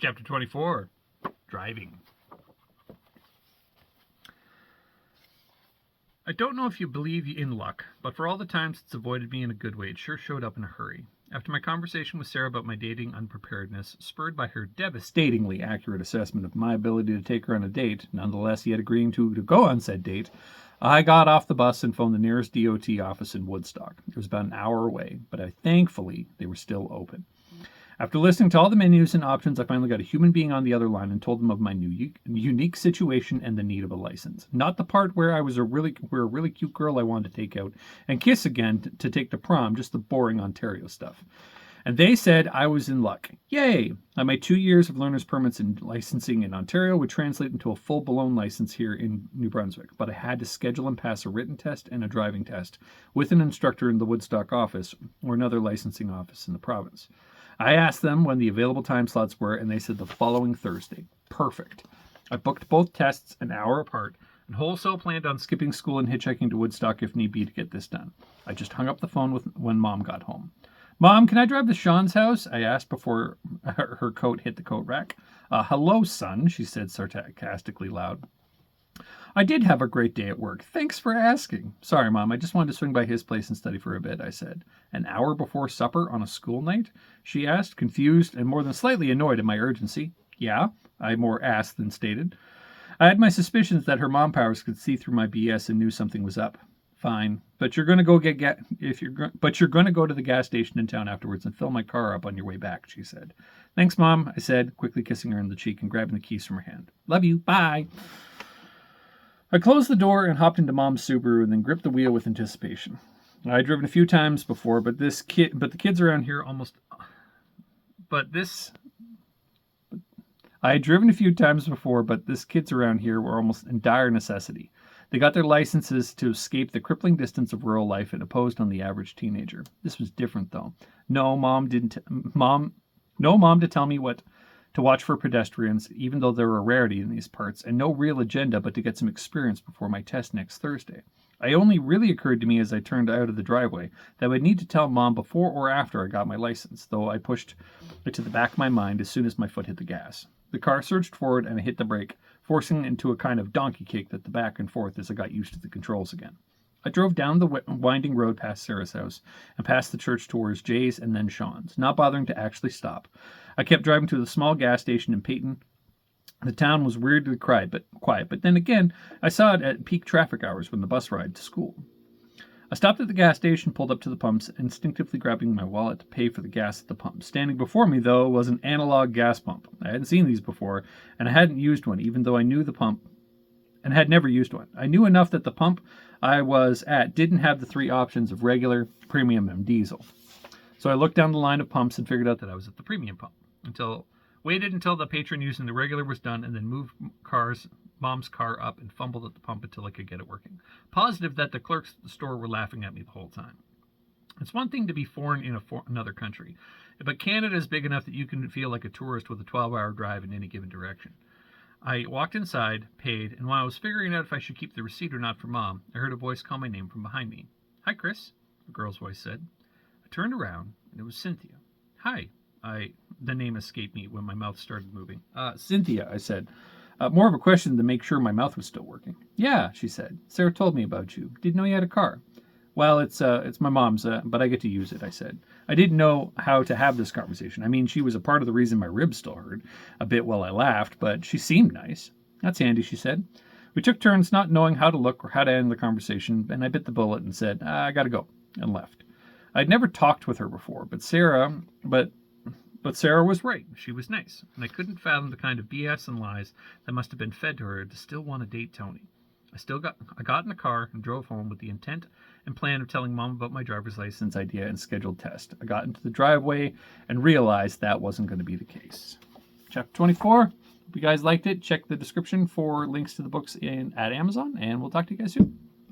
Chapter 24, Driving. I don't know if you believe in luck, but for all the times it's avoided me in a good way, it sure showed up in a hurry. After my conversation with Sarah about my dating unpreparedness, spurred by her devastatingly accurate assessment of my ability to take her on a date, nonetheless yet agreeing to go on said date, I got off the bus and phoned the nearest DOT office in Woodstock. It was about an hour away, but thankfully they were still open. After listening to all the menus and options, I finally got a human being on the other line and told them of my unique situation and the need of a license. Not the part where a really cute girl I wanted to take out and kiss again to take to prom, just the boring Ontario stuff. And they said I was in luck. Yay! My 2 years of learner's permits and licensing in Ontario would translate into a full-blown license here in New Brunswick, but I had to schedule and pass a written test and a driving test with an instructor in the Woodstock office or another licensing office in the province. I asked them when the available time slots were, and they said the following Thursday. Perfect. I booked both tests an hour apart and wholesale planned on skipping school and hitchhiking to Woodstock if need be to get this done. I just hung up the phone when Mom got home. Mom, can I drive to Sean's house? I asked before her coat hit the coat rack. Hello, son, she said sarcastically loud. I did have a great day at work. Thanks for asking. Sorry, Mom, I just wanted to swing by his place and study for a bit, I said. An hour before supper on a school night? She asked, confused and more than slightly annoyed at my urgency. Yeah, I more asked than stated. I had my suspicions that her mom powers could see through my BS and knew something was up. Fine, but you're going to go you're going to go to the gas station in town afterwards and fill my car up on your way back, she said. Thanks, Mom, I said, quickly kissing her on the cheek and grabbing the keys from her hand. Love you. Bye. I closed the door and hopped into Mom's Subaru and then gripped the wheel with anticipation. I had driven a few times before, but the kids around here were almost in dire necessity. They got their licenses to escape the crippling distance of rural life it imposed on the average teenager. This was different, though. No mom to tell me what to watch for pedestrians, even though they're a rarity in these parts, and no real agenda but to get some experience before my test next Thursday. It only really occurred to me as I turned out of the driveway that I would need to tell Mom before or after I got my license, though I pushed it to the back of my mind as soon as my foot hit the gas. The car surged forward and I hit the brake, forcing it into a kind of donkey kick that the back and forth as I got used to the controls again. I drove down the winding road past Sarah's house and past the church towards Jay's and then Sean's, not bothering to actually stop. I kept driving to the small gas station in Peyton. The town was weirdly quiet, but then again, I saw it at peak traffic hours when the bus ride to school. I stopped at the gas station, pulled up to the pumps, instinctively grabbing my wallet to pay for the gas at the pump. Standing before me, though, was an analog gas pump. I hadn't seen these before, and I hadn't used one, even though I knew the pump and had never used one. I knew enough that the pump I was at didn't have the three options of regular, premium, and diesel. So I looked down the line of pumps and figured out that I was at the premium pump. Waited until the patron using the regular was done, and then moved Mom's car up and fumbled at the pump until I could get it working. Positive that the clerks at the store were laughing at me the whole time. It's one thing to be foreign in another country, but Canada is big enough that you can feel like a tourist with a 12-hour drive in any given direction. I walked inside, paid, and while I was figuring out if I should keep the receipt or not for Mom, I heard a voice call my name from behind me. Hi, Chris, a girl's voice said. I turned around, and it was Cynthia. Hi. The name escaped me when my mouth started moving. Cynthia, I said. More of a question to make sure my mouth was still working. Yeah, she said. Sarah told me about you. Didn't know you had a car. Well, it's my mom's, but I get to use it, I said. I didn't know how to have this conversation. I mean, she was a part of the reason my ribs still hurt a bit while I laughed, but she seemed nice. That's handy, she said. We took turns not knowing how to look or how to end the conversation, and I bit the bullet and said, I gotta go, and left. I'd never talked with her before, but Sarah was right. She was nice, and I couldn't fathom the kind of BS and lies that must have been fed to her to still want to date Tony. I got in the car and drove home with the intent and plan of telling Mom about my driver's license idea and scheduled test. I got into the driveway and realized that wasn't going to be the case. Chapter 24. Hope you guys liked it. Check the description for links to the books at Amazon, and we'll talk to you guys soon.